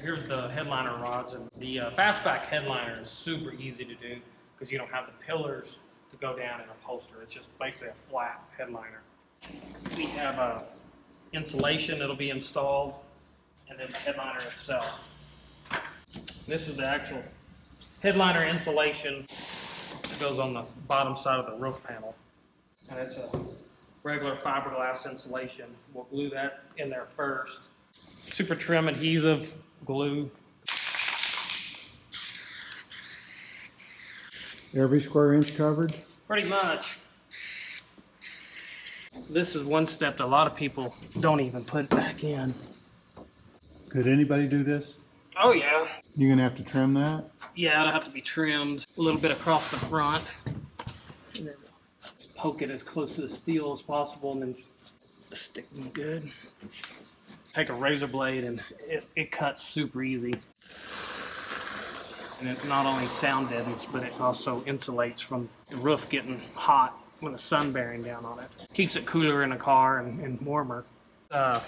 Here's the headliner rods, and the fastback headliner is super easy to do because you don't have the pillars to go down and upholster. It's just basically a flat headliner. We have insulation that'll be installed, and then the headliner itself. This is the actual headliner insulation that goes on the bottom side of the roof panel, and it's a regular fiberglass insulation. We'll glue that in there first. Super trim adhesive glue. Every square inch covered? Pretty much. This is one step that a lot of people don't even put back in. Could anybody do this? Oh yeah. You're gonna have to trim that? Yeah, it'll have to be trimmed a little bit across the front. And then poke it as close to the steel as possible and then stick them good. Take a razor blade and it cuts super easy. And it not only sound deadens, but it also insulates from the roof getting hot when the sun bearing down on it. Keeps it cooler in the car and warmer.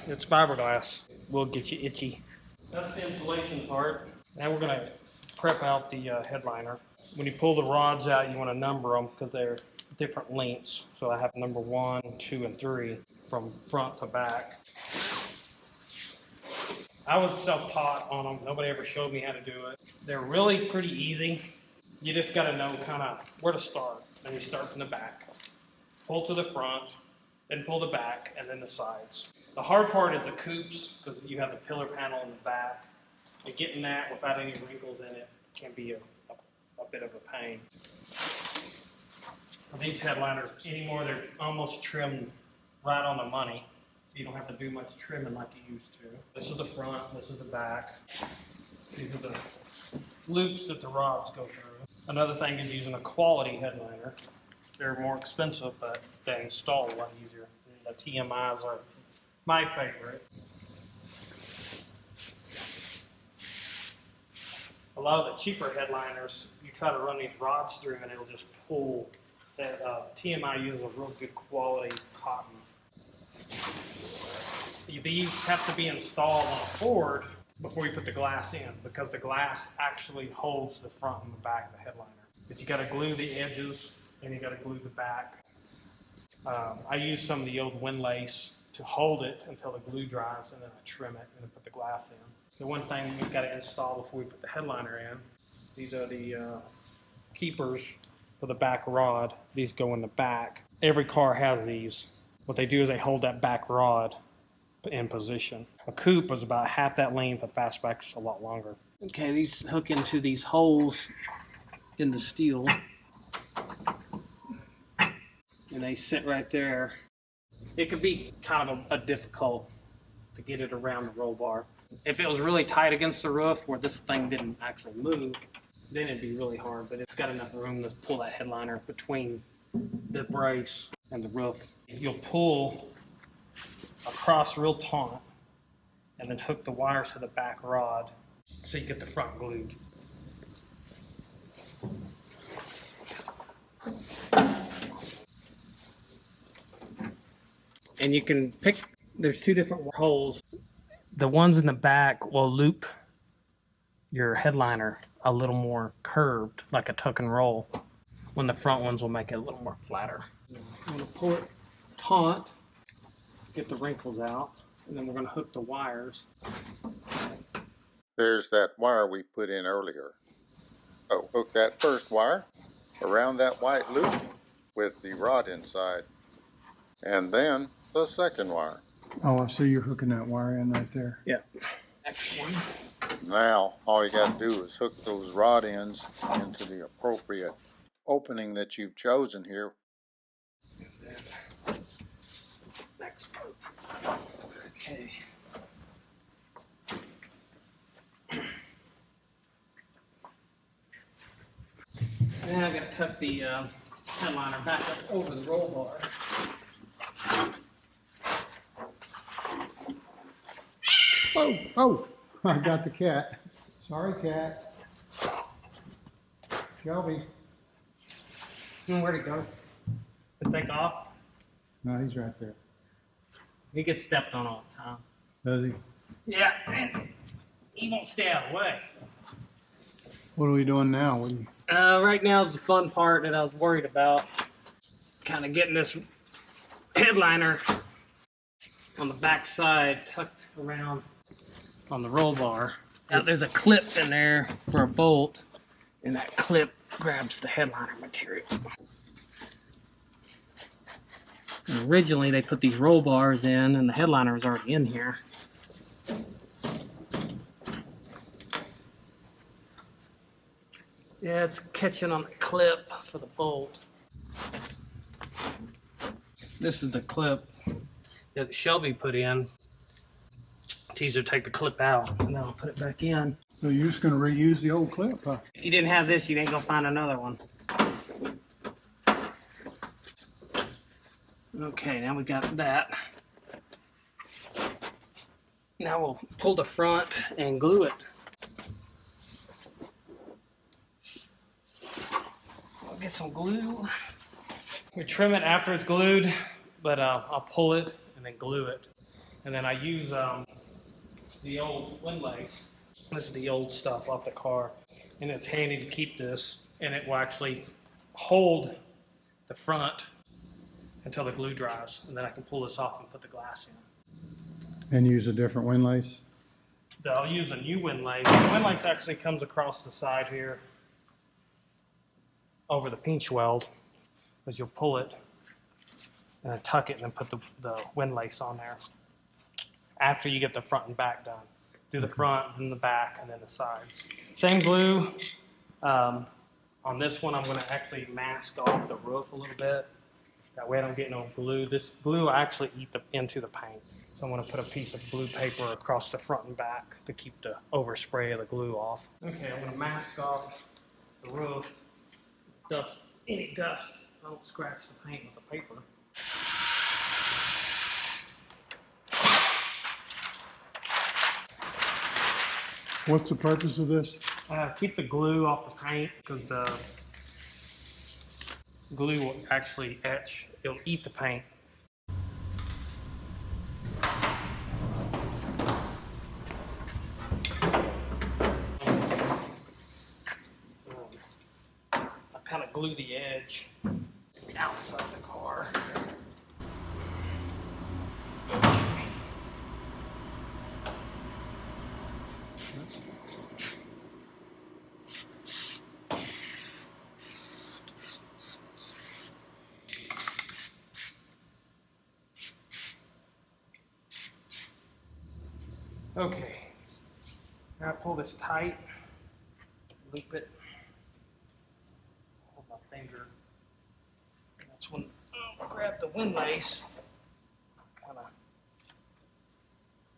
It's fiberglass. Will get you itchy. That's the insulation part. Now we're gonna prep out the headliner. When you pull the rods out, you wanna number them because they're different lengths. So I have number 1, 2, and 3 from front to back. I was self-taught on them. Nobody ever showed me how to do it. They're really pretty easy. You just gotta know kind of where to start. And you start from the back. Pull to the front, then pull the back, and then the sides. The hard part is the coops, because you have the pillar panel in the back. And getting that without any wrinkles in it can be a bit of a pain. These headliners anymore, they're almost trimmed right on the money. You don't have to do much trimming like you used to. This is the front, this is the back. These are the loops that the rods go through. Another thing is using a quality headliner. They're more expensive, but they install a lot easier. The TMIs are my favorite. A lot of the cheaper headliners, you try to run these rods through and it'll just pull. That TMI uses a real good quality cotton. These have to be installed on a board before you put the glass in, because the glass actually holds the front and the back of the headliner. But you got to glue the edges and you got to glue the back. I use some of the old wind lace to hold it until the glue dries, and then I trim it and then put the glass in. The one thing we've got to install before we put the headliner in, these are the keepers for the back rod. These go in the back. Every car has these. What they do is they hold that back rod in position. A coupe is about half that length, a fastback's a lot longer. Okay, these hook into these holes in the steel. And they sit right there. It could be kind of a difficult to get it around the roll bar. If it was really tight against the roof where this thing didn't actually move, then it'd be really hard, but it's got enough room to pull that headliner between the brace and the roof. You'll pull across real taut and then hook the wires to the back rod so you get the front glued. And you can pick, there's 2 different holes. The ones in the back will loop your headliner a little more curved, like a tuck and roll, when the front ones will make it a little more flatter. I'm going to pull it taut, get the wrinkles out, and then we're going to hook the wires. There's that wire we put in earlier. So hook that first wire around that white loop with the rod inside, and then the second wire. Oh, so you're hooking that wire in right there. Yeah. Next one. Now all you got to do is hook those rod ends into the appropriate opening that you've chosen here. Next one. Okay. Now I've got to tuck the headliner back up over the roll bar. Oh, I got the cat. Sorry, cat. Shelby. Where'd he go? Did it take off? No, he's right there. He gets stepped on all the time. Does he? Yeah, and he won't stay out of the way. What are we doing now? What are you... Right now is the fun part that I was worried about. Kind of getting this headliner on the back side tucked around on the roll bar. Now there's a clip in there for a bolt, and that clip grabs the headliner material. And originally they put these roll bars in and the headliner was already in here. Yeah, it's catching on the clip for the bolt. This is the clip that Shelby put in. It's easier to take the clip out and then I'll put it back in. So you're just going to reuse the old clip, huh? If you didn't have this, you ain't gonna find another one. Okay, now we got that. Now we'll pull the front and glue it. I'll get some glue. We trim it after it's glued, but I'll pull it and then glue it. And then I use the old windlays. This is the old stuff off the car, and it's handy to keep this, and it will actually hold the front until the glue dries, and then I can pull this off and put the glass in. And use a different windlace? I'll use a new windlace. The windlace actually comes across the side here over the pinch weld, because you'll pull it and then tuck it and then put the windlace on there after you get the front and back done. Do the front, then the back, and then the sides. Same glue. On this one, I'm going to actually mask off the roof a little bit. That way I don't get no glue. This glue will actually eat into the paint. So I'm going to put a piece of blue paper across the front and back to keep the overspray of the glue off. Okay, I'm going to mask off the roof. Any dust, don't scratch the paint with the paper. What's the purpose of this? Keep the glue off the paint, because the glue will actually etch. It'll eat the paint. I kind of glue the edge outside the car. Okay, now I pull this tight, loop it, hold my finger, and that's when I'll grab the windlace, kind of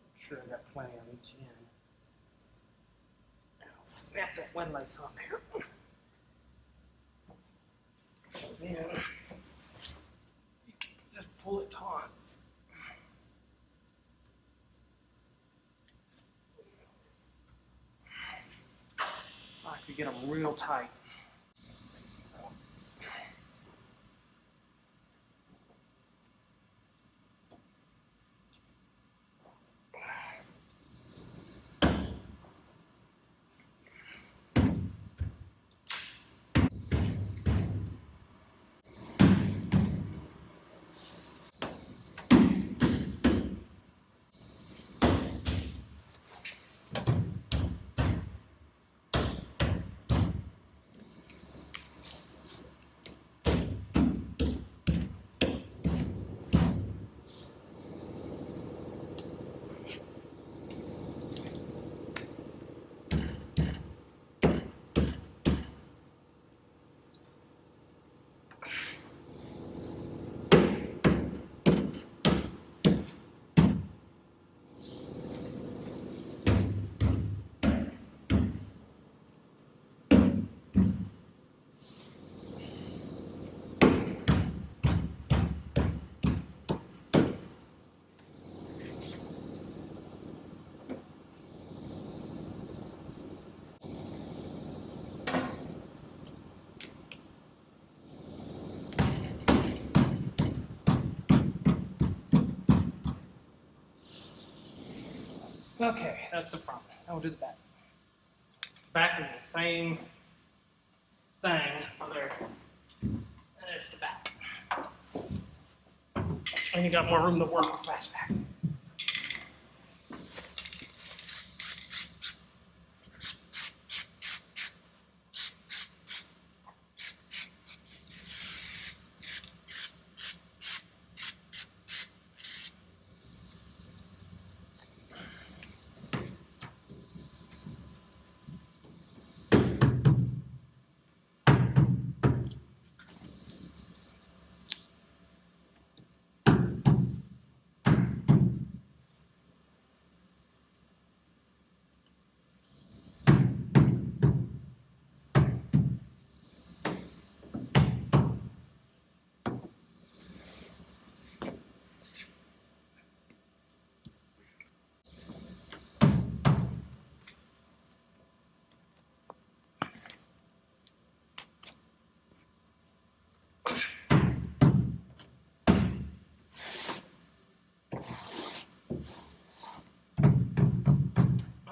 make sure I got plenty on each end. And I'll snap that windlace on there. And then you can just pull it taut. I have to get them real tight. Okay, that's the front. Now we'll do the back. Back is the same thing. There. And it's the back. And you got more room to work with fastback.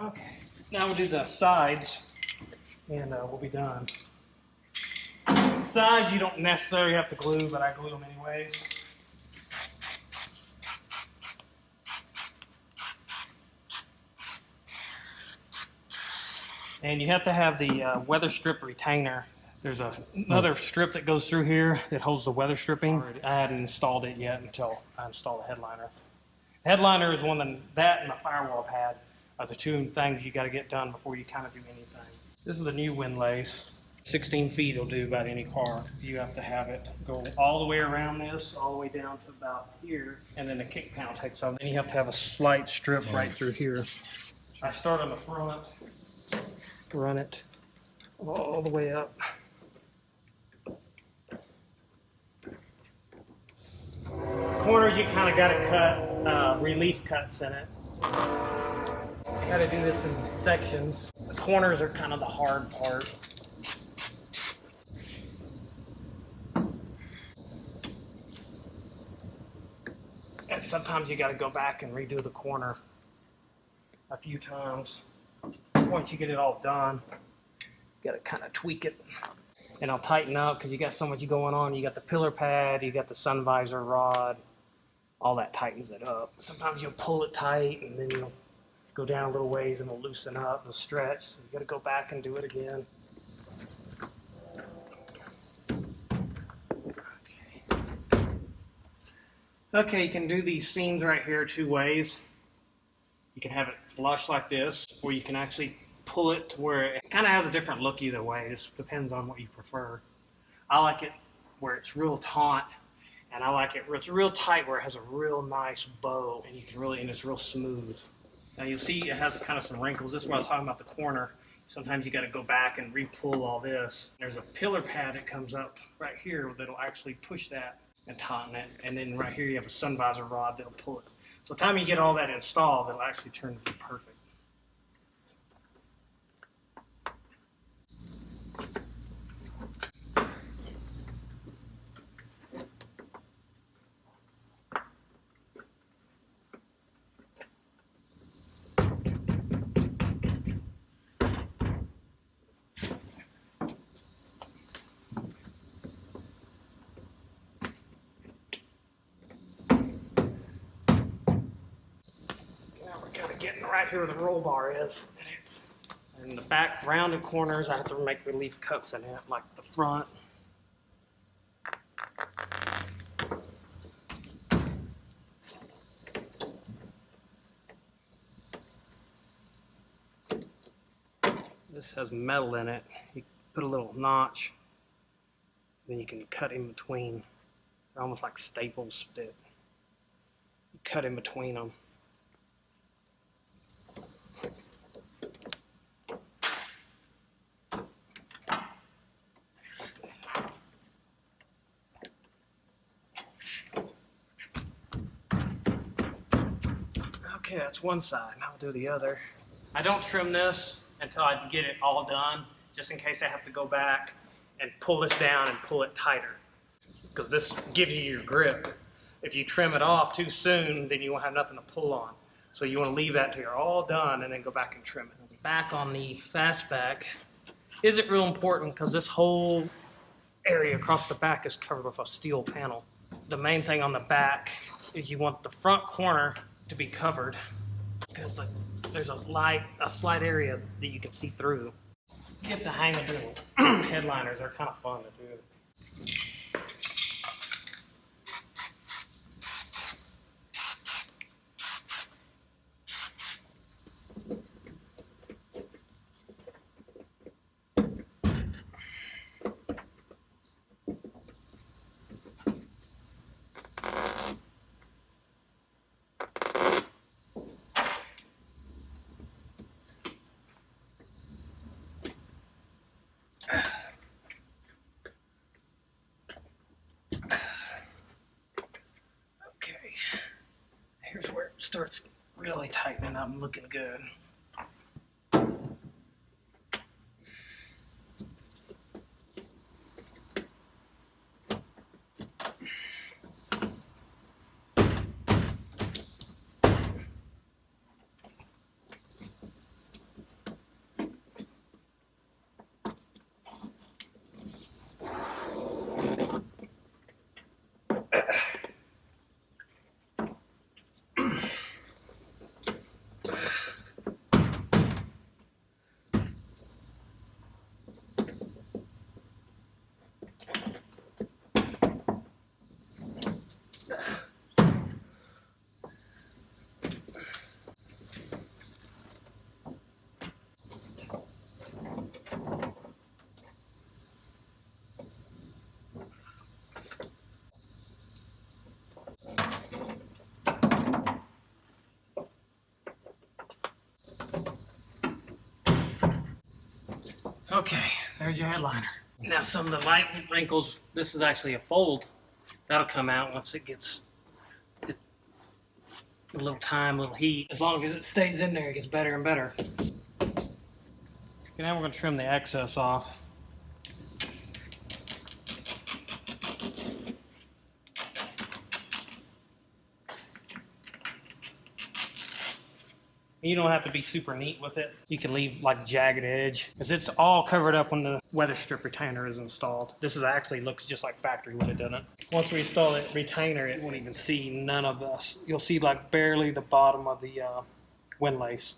Okay, now we'll do the sides, and we'll be done. Sides you don't necessarily have to glue, but I glue them anyways. And you have to have the weather strip retainer. There's another strip that goes through here that holds the weather stripping. I hadn't installed it yet until I installed the headliner. The headliner is one that and the firewall pad are the two things you got to get done before you kind of do anything. This is the new windlace. 16 feet will do about any car. You have to have it go all the way around this, all the way down to about here, and then the kick panel takes off. Then you have to have a slight strip right through here. I start on the front, run it all the way up. Corners you kind of got to cut relief cuts in it. You got to do this in sections. The corners are kind of the hard part. And sometimes you got to go back and redo the corner a few times. Once you get it all done, you got to kind of tweak it. And I'll tighten up because you got so much going on. You got the pillar pad, you got the sun visor rod. All that tightens it up. Sometimes you'll pull it tight and then you'll go down a little ways and it'll loosen up, it'll stretch. So you got to go back and do it again. Okay, you can do these seams right here two ways. You can have it flush like this, or you can actually pull it to where it kind of has a different look either way. It just depends on what you prefer. I like it where it's real taut, and I like it where it's real tight, where it has a real nice bow, and you can really, and it's real smooth. Now you'll see it has kind of some wrinkles. This is what I was talking about the corner. Sometimes you got to go back and re-pull all this. There's a pillar pad that comes up right here that'll actually push that and tauten it. And then right here you have a sun visor rod that'll pull it. So by the time you get all that installed, it'll actually turn to be perfect. Kind of getting right here where the roll bar is. And the back rounded corners, I have to make relief cuts in it, like the front. This has metal in it. You put a little notch, then you can cut in between. They're almost like staples that you cut in between them. Okay, that's one side. Now I'll do the other. I don't trim this until I get it all done, just in case I have to go back and pull this down and pull it tighter. Because this gives you your grip. If you trim it off too soon, then you won't have nothing to pull on. So you want to leave that till you're all done and then go back and trim it. back on the fastback isn't real important because this whole area across the back is covered with a steel panel. The main thing on the back is you want the front corner to be covered because there's a slight area that you can see through. Get the hang of doing headliners. They're kind of fun to do. Okay, here's where it starts really tightening up and looking good. Okay, there's your headliner. Now some of the light wrinkles, this is actually a fold. That'll come out once it gets a little time, a little heat. As long as it stays in there, it gets better and better. Okay, now we're going to trim the excess off. You don't have to be super neat with it. You can leave like jagged edge because it's all covered up when the weather strip retainer is installed. This is actually looks just like factory wood, doesn't it? Once we install the retainer, it won't even see none of this. You'll see like barely the bottom of the windlace.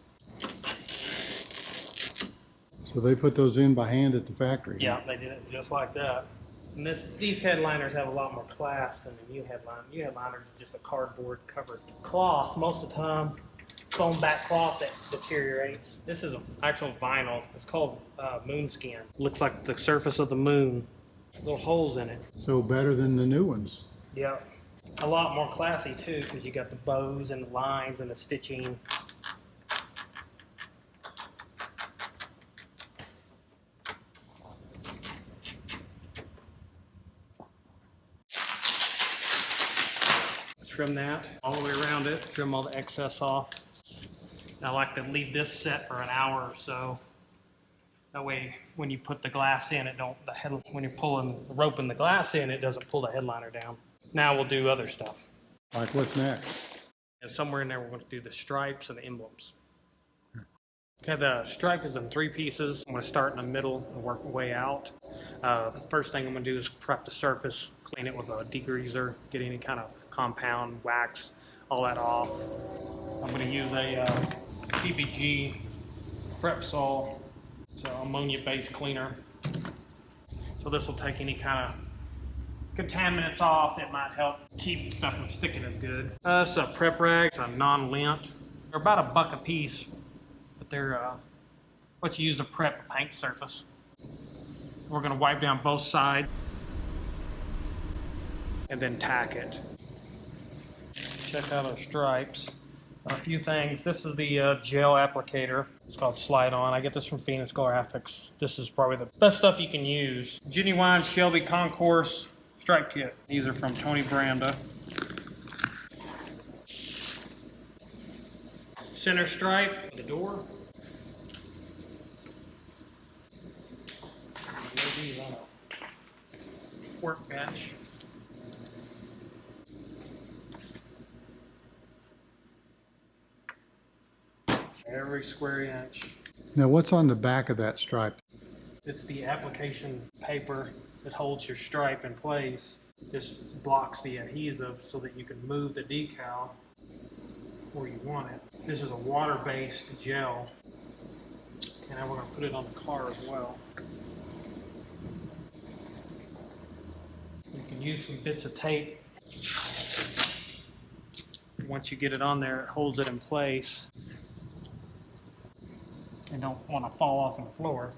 So they put those in by hand at the factory? Yeah, they did it just like that. And these headliners have a lot more class than the new headliner. New headliner is just a cardboard covered cloth most of the time. Foam back cloth that deteriorates. This is an actual vinyl. It's called moonskin. Looks like the surface of the moon. Little holes in it. So better than the new ones? Yeah. A lot more classy too because you got the bows and the lines and the stitching. Trim that all the way around it. Trim all the excess off. I like to leave this set for an hour or so. That way, when you put the glass in, when you're pulling the rope in the glass in, it doesn't pull the headliner down. Now we'll do other stuff. Like what's next? And somewhere in there, we're going to do the stripes and the emblems. Okay, the stripe is in 3 pieces. I'm going to start in the middle and work my way out. First thing I'm going to do is prep the surface, clean it with a degreaser, get any kind of compound, wax, all that off. I'm going to use a PPG prep sol, so ammonia-based cleaner. So this will take any kind of contaminants off that might help keep stuff from sticking as good. It's a prep rag, it's a non-lint. They're about $1 a piece, but they're what you use to prep a paint surface. We're going to wipe down both sides and then tack it. Check out our stripes. A few things. This is the gel applicator. It's called Slide On. I get this from Phoenix Graphics. This is probably the best stuff you can use. Genuine Shelby Concourse stripe kit. These are from Tony Branda. Center stripe, the door. Lay these on a workbench. Every square inch. Now what's on the back of that stripe? It's the application paper that holds your stripe in place. This blocks the adhesive so that you can move the decal where you want it. This is a water-based gel, and now we're going to put it on the car as well. You can use some bits of tape. Once you get it on there, it holds it in place and don't want to fall off on the floor.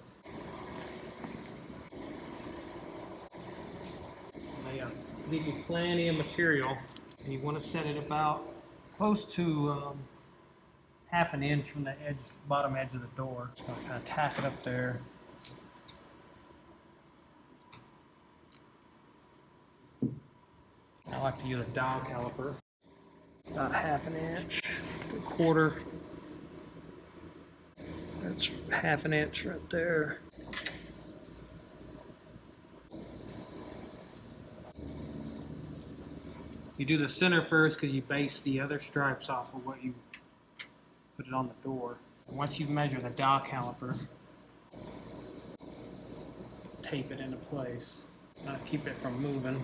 They leave you plenty of material, and you want to set it about close to half an inch from the edge, bottom edge of the door. So I'll kind of tack it up there. I like to use a dial caliper, about half an inch to a quarter. That's half an inch right there. You do the center first because you base the other stripes off of what you put it on the door. Once you measure the dial caliper, tape it into place. Keep it from moving.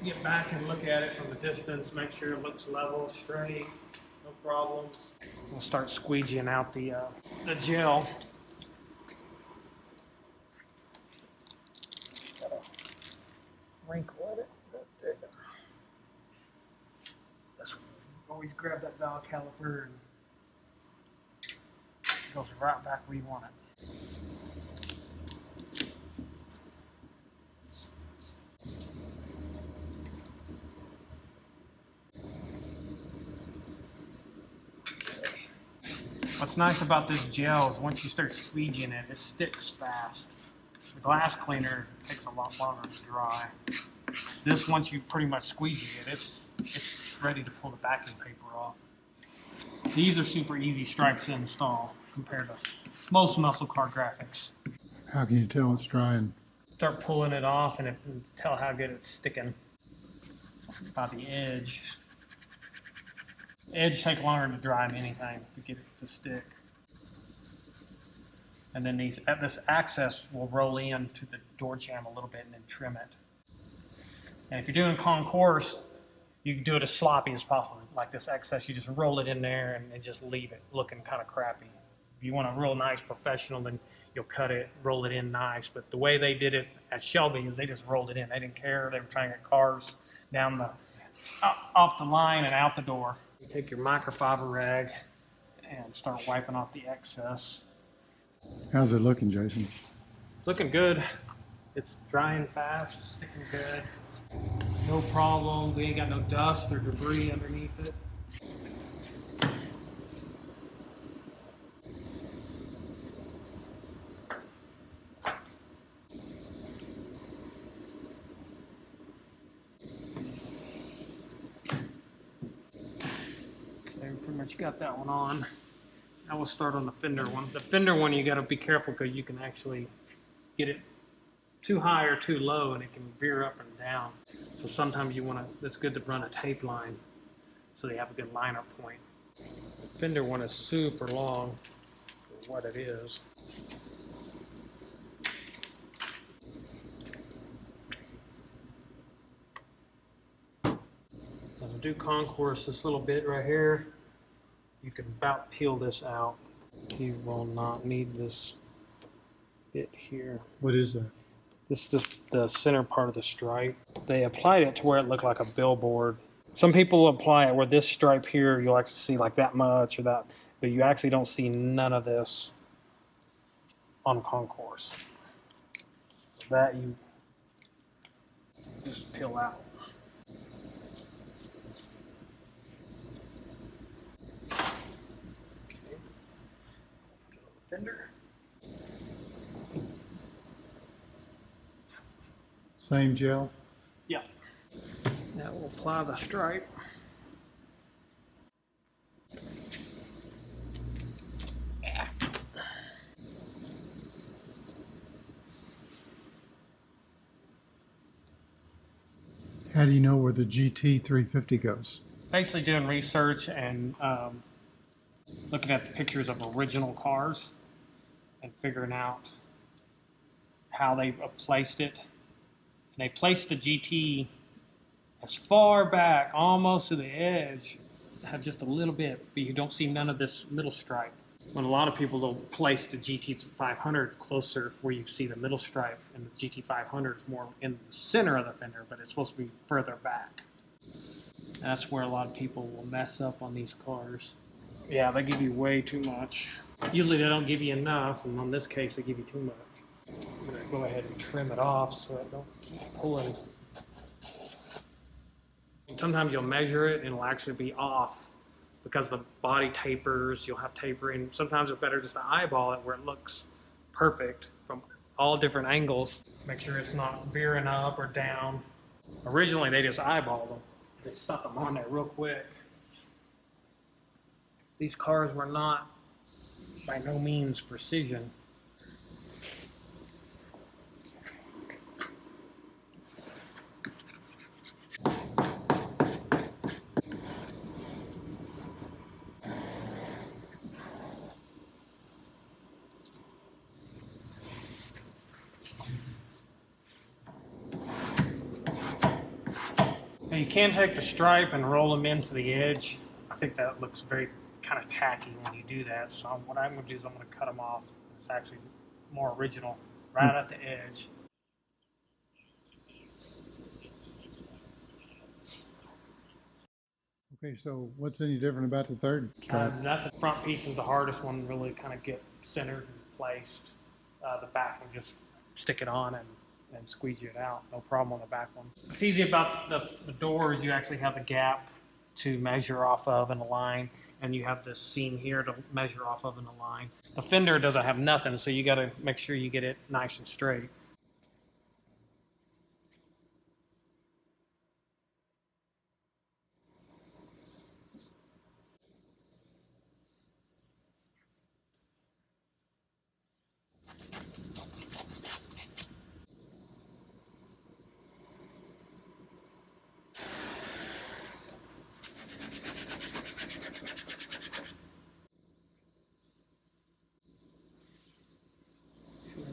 Get back and look at it from a distance, make sure it looks level, straight, no problems. We'll start squeegeeing out the gel. Got a wrinkle in it right there. Always grab that dial caliper and it goes right back where you want it. What's nice about this gel is once you start squeegeeing it, it sticks fast. The glass cleaner takes a lot longer to dry. This, once you pretty much squeegee it, it's ready to pull the backing paper off. These are super easy stripes to install compared to most muscle car graphics. How can you tell it's drying? Start pulling it off and tell how good it's sticking by the edge. Edge takes longer to dry than anything to get it to stick. And then this access will roll in to the door jamb a little bit and then trim it. And if you're doing concourse, you can do it as sloppy as possible. Like this excess, you just roll it in there and just leave it looking kind of crappy. If you want a real nice professional, then you'll cut it, roll it in nice. But the way they did it at Shelby is they just rolled it in. They didn't care. They were trying to get cars down off the line and out the door. You take your microfiber rag and start wiping off the excess. How's it looking, Jason? It's looking good. It's drying fast, sticking good. No problem. We ain't got no dust or debris underneath it. Okay, pretty much got that one on. Now we'll start on the fender one. The fender one, you got to be careful because you can actually get it too high or too low and it can veer up and down. So sometimes you want to, it's good to run a tape line so they have a good liner point. The fender one is super long for what it is. So to do concourse, this little bit right here, you can about peel this out. You will not need this bit here. What is that? This is the center part of the stripe. They applied it to where it looked like a billboard. Some people apply it where this stripe here, you'll actually see like that much or that, but you actually don't see none of this on concourse. That you just peel out. Okay. Fender. Same gel? Yeah. Now we'll apply the stripe. Yeah. How do you know where the GT350 goes? Basically doing research and looking at the pictures of original cars and figuring out how they placed it. And they placed the GT as far back, almost to the edge, have just a little bit, but you don't see none of this middle stripe. When a lot of people will place the GT500 closer where you see the middle stripe, and the GT500 is more in the center of the fender, but it's supposed to be further back. That's where a lot of people will mess up on these cars. Yeah, they give you way too much. Usually they don't give you enough, and in this case they give you too much. I'm going to go ahead and trim it off so it don't keep pulling. Sometimes you'll measure it and it'll actually be off because the body tapers, you'll have tapering. Sometimes it's better just to eyeball it where it looks perfect from all different angles. Make sure it's not veering up or down. Originally they just eyeballed them. They stuck them on there real quick. These cars were not by no means precision. Now you can take the stripe and roll them into the edge. I think that looks very kind of tacky when you do that. So what I'm going to do is I'm going to cut them off. It's actually more original right at the edge. Okay, so what's any different about the third stripe? That's the front piece is the hardest one to really kind of get centered and placed. The back one, just stick it on and squeegee it out. No problem on the back one. What's easy about the doors, you actually have the gap to measure off of and align, and you have this seam here to measure off of and align. The fender doesn't have nothing, so you got to make sure you get it nice and straight.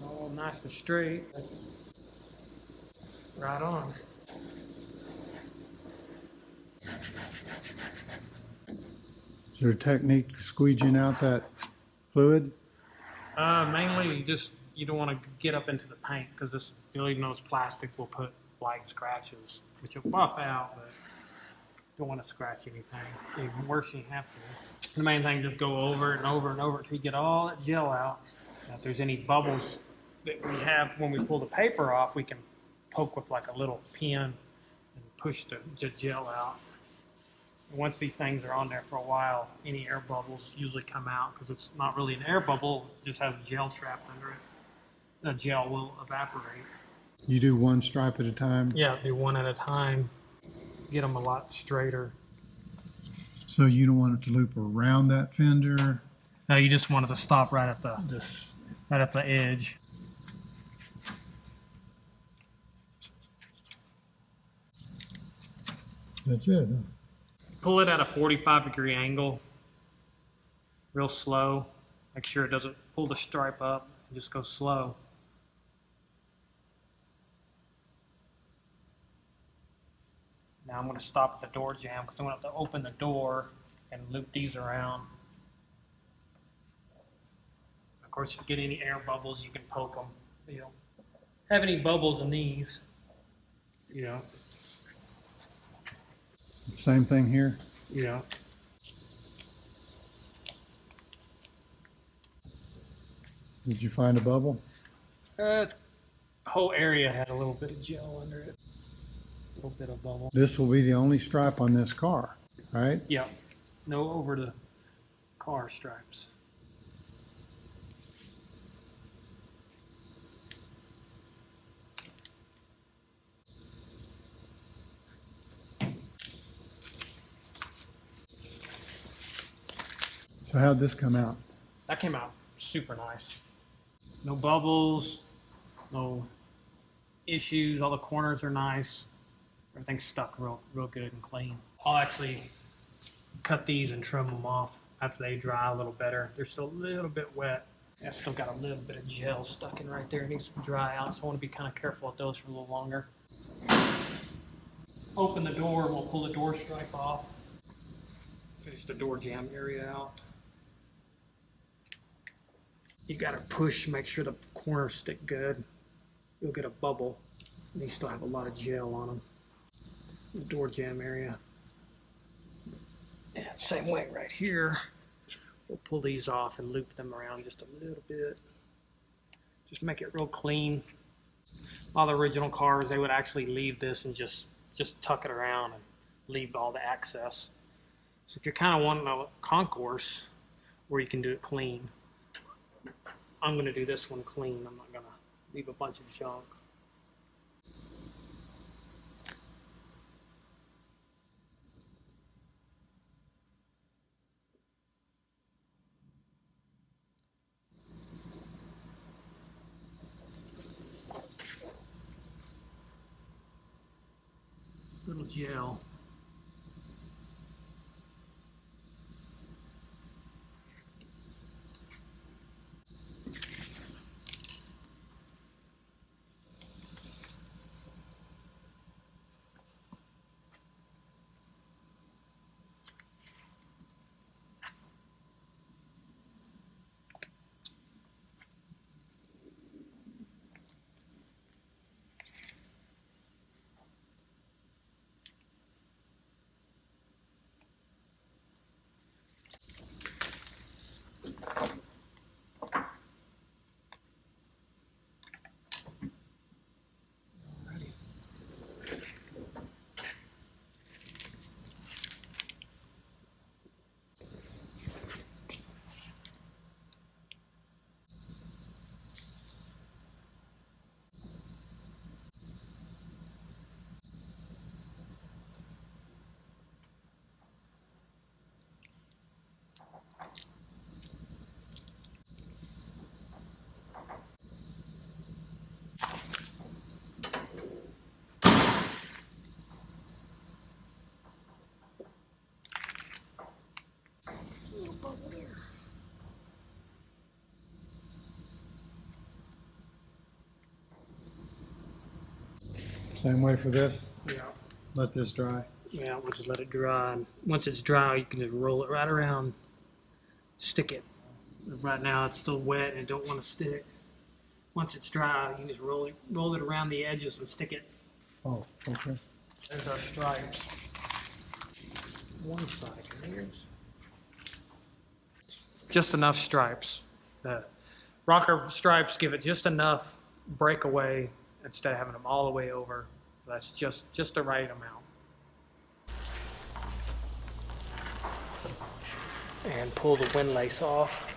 All nice and straight. Right on. Is there a technique squeegeeing out that fluid? Mainly, you don't want to get up into the paint because this, even though it's plastic, will put light scratches, which will buff out, but don't want to scratch anything. Even worse, you have to. The main thing, just go over it and over and over until you get all that gel out. Now, if there's any bubbles that we have when we pull the paper off, we can poke with like a little pin and push the gel out. Once these things are on there for a while, any air bubbles usually come out because it's not really an air bubble, it just has gel trapped under it. The gel will evaporate. You do one stripe at a time? Yeah, do one at a time. Get them a lot straighter. So you don't want it to loop around that fender? No, you just want it to stop right at the edge. That's it, huh? Pull it at a 45-degree angle, real slow. Make sure it doesn't pull the stripe up, and just go slow. Now I'm going to stop at the door jamb because I'm going to have to open the door and loop these around. Of course, if you get any air bubbles, you can poke them. You don't have any bubbles in these. Yeah. Same thing here? Yeah. Did you find a bubble? Whole area had a little bit of gel under it. A little bit of bubble. This will be the only stripe on this car, right? Yeah. No over the car stripes. So how'd this come out? That came out super nice. No bubbles, no issues. All the corners are nice. Everything's stuck real good and clean. I'll actually cut these and trim them off after they dry a little better. They're still a little bit wet, It's still got a little bit of gel stuck in right there. It needs to dry out, so I want to be kind of careful with those for a little longer. Open the door, and we'll pull the door stripe off. Finish the door jamb area out. You got to push, make sure the corners stick good. You'll get a bubble. These still have a lot of gel on them. The door jamb area. And same way right here. We'll pull these off and loop them around just a little bit. Just make it real clean. All the original cars, they would actually leave this and just tuck it around and leave all the access. So if you're kind of wanting a concourse where you can do it clean, I'm going to do this one clean. I'm not going to leave a bunch of junk. Little gel. Same way for this? Yeah. Let this dry. Yeah, we'll just let it dry. And once it's dry, you can just roll it right around, stick it. Right now it's still wet and don't want to stick. Once it's dry, you can just roll it around the edges and stick it. Oh, okay. There's our stripes. One side here. Just enough stripes. The rocker stripes give it just enough breakaway instead of having them all the way over. That's just the right amount. And pull the windlace off.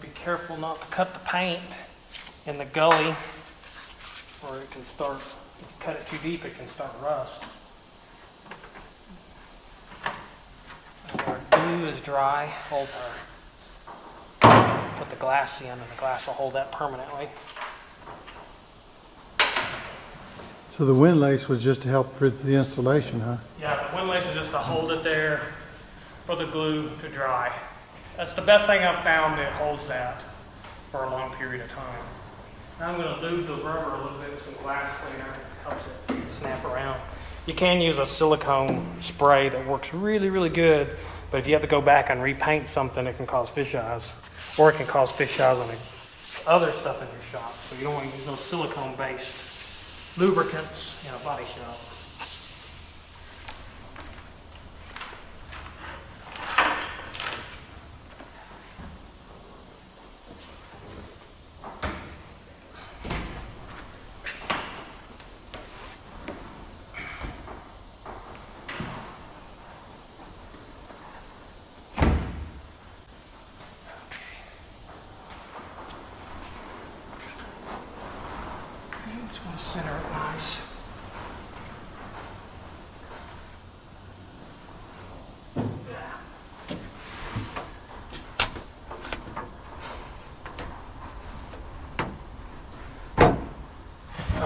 Be careful not to cut the paint in the gully, or it can start, if you cut it too deep, it can start rust. And our glue is dry, holds our, put the glass in, and the glass will hold that permanently. So the windlace was just to help with the installation, huh? Yeah, the windlace is just to hold it there for the glue to dry. That's the best thing I've found that holds that for a long period of time. Now I'm going to lube the rubber a little bit with some glass cleaner. It helps it snap around. You can use a silicone spray that works really, really good, but if you have to go back and repaint something, it can cause fish eyes. Or it can cause fish eyes on other stuff in your shop. So you don't want to use those silicone-based lubricants in a body shop. Just want to center it nice.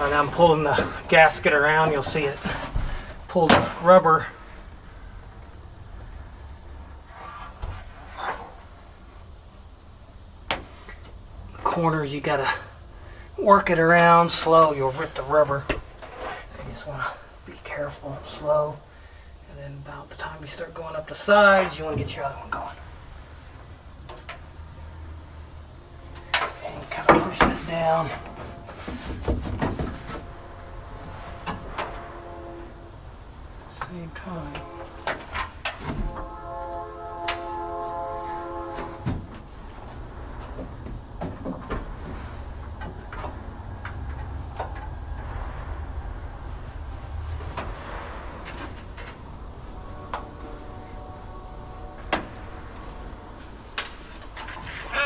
Now I'm pulling the gasket around. You'll see it pull the rubber. The corners, you gotta work it around slow. You'll rip the rubber. You just wanna be careful and slow. And then about the time you start going up the sides, you wanna get your other one going. And kind of push this down. Same time.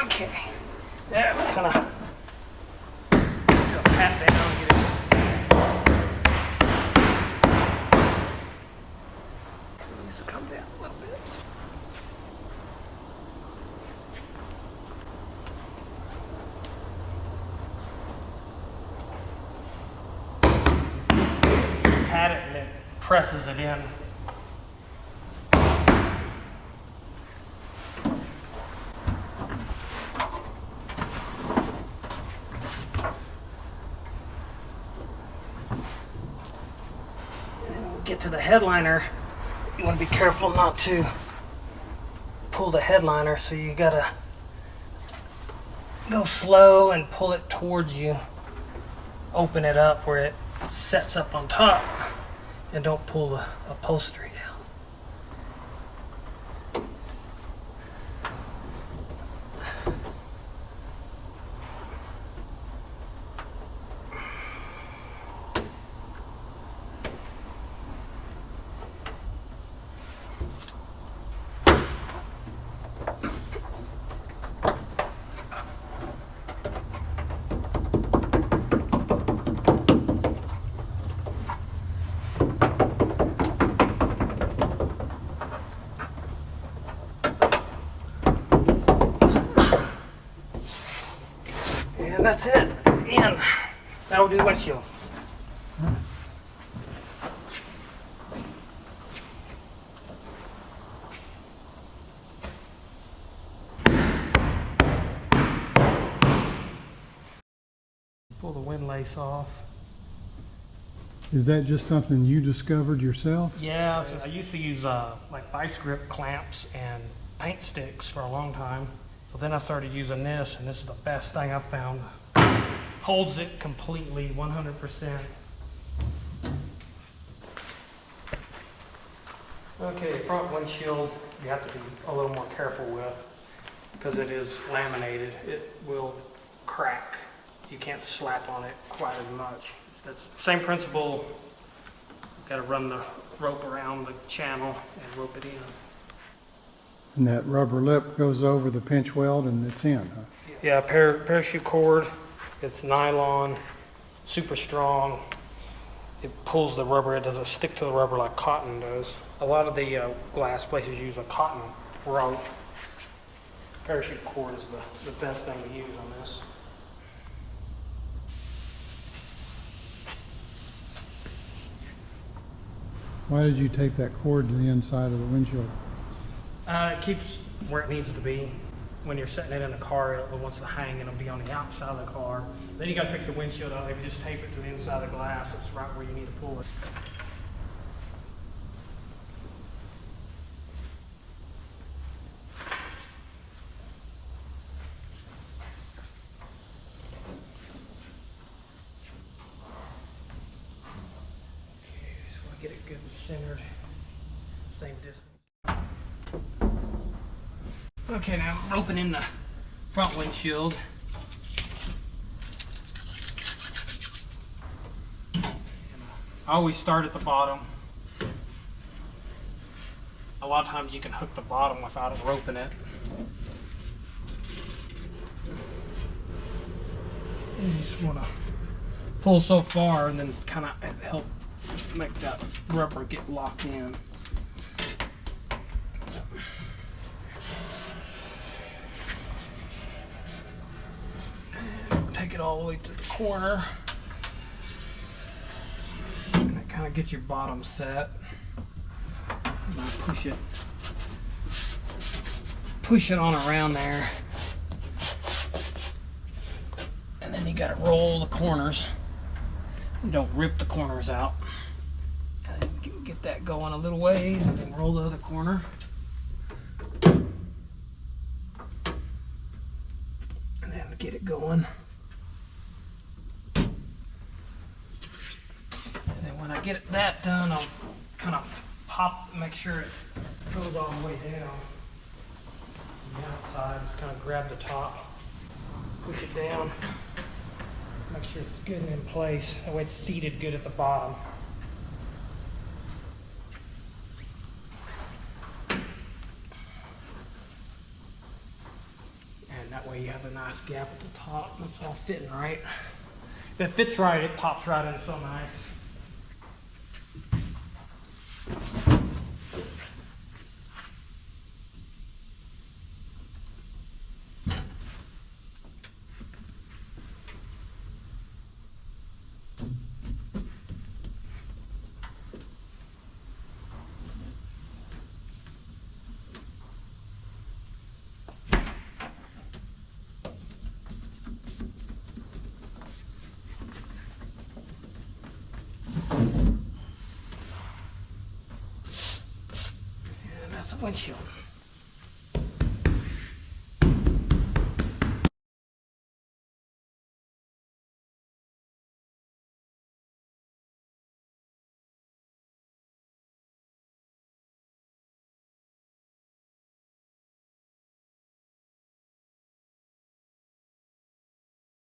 Okay, that's kind of pat down, get it. Needs to come down a little bit. Pat it and it presses it in. Get to the headliner, you want to be careful not to pull the headliner, so you gotta go slow and pull it towards you. Open it up where it sets up on top, and don't pull the upholstery down. And that's it. In. Now we'll do the windshield. Pull the windlace off. Is that just something you discovered yourself? Yeah, I used to use like vice grip clamps and paint sticks for a long time. So then I started using this, and this is the best thing I've found. Holds it completely, 100%. Okay, front windshield you have to be a little more careful with because it is laminated. It will crack. You can't slap on it quite as much. That's the same principle. Got to run the rope around the channel and rope it in. And that rubber lip goes over the pinch weld and it's in, huh? Yeah, parachute cord. It's nylon, super strong. It pulls the rubber. It doesn't stick to the rubber like cotton does. A lot of the glass places use a cotton rope. Parachute cord is the best thing to use on this. Why did you tape that cord to the inside of the windshield? It keeps where it needs to be. When you're setting it in the car, it wants to hang and it'll be on the outside of the car. Then you got to pick the windshield up. If you just tape it to the inside of the glass, it's right where you need to pull it. Okay, just want to get it good and centered. Same distance. Okay, now I'm roping in the front windshield. I always start at the bottom. A lot of times you can hook the bottom without roping it. You just want to pull so far and then kind of help make that rubber get locked in. Take it all the way to the corner. kind of get your bottom set. And I push it on around there. And then you gotta roll the corners. You don't rip the corners out. And then get that going a little ways and then roll the other corner. And then get it going. And then when I get that done, I'll kind of make sure it goes all the way down. On the outside, just kind of grab the top, push it down, make sure it's good and in place. That way it's seated good at the bottom. And that way you have a nice gap at the top. It's all fitting right. If it fits right, it pops right in so nice. And that's the windshield.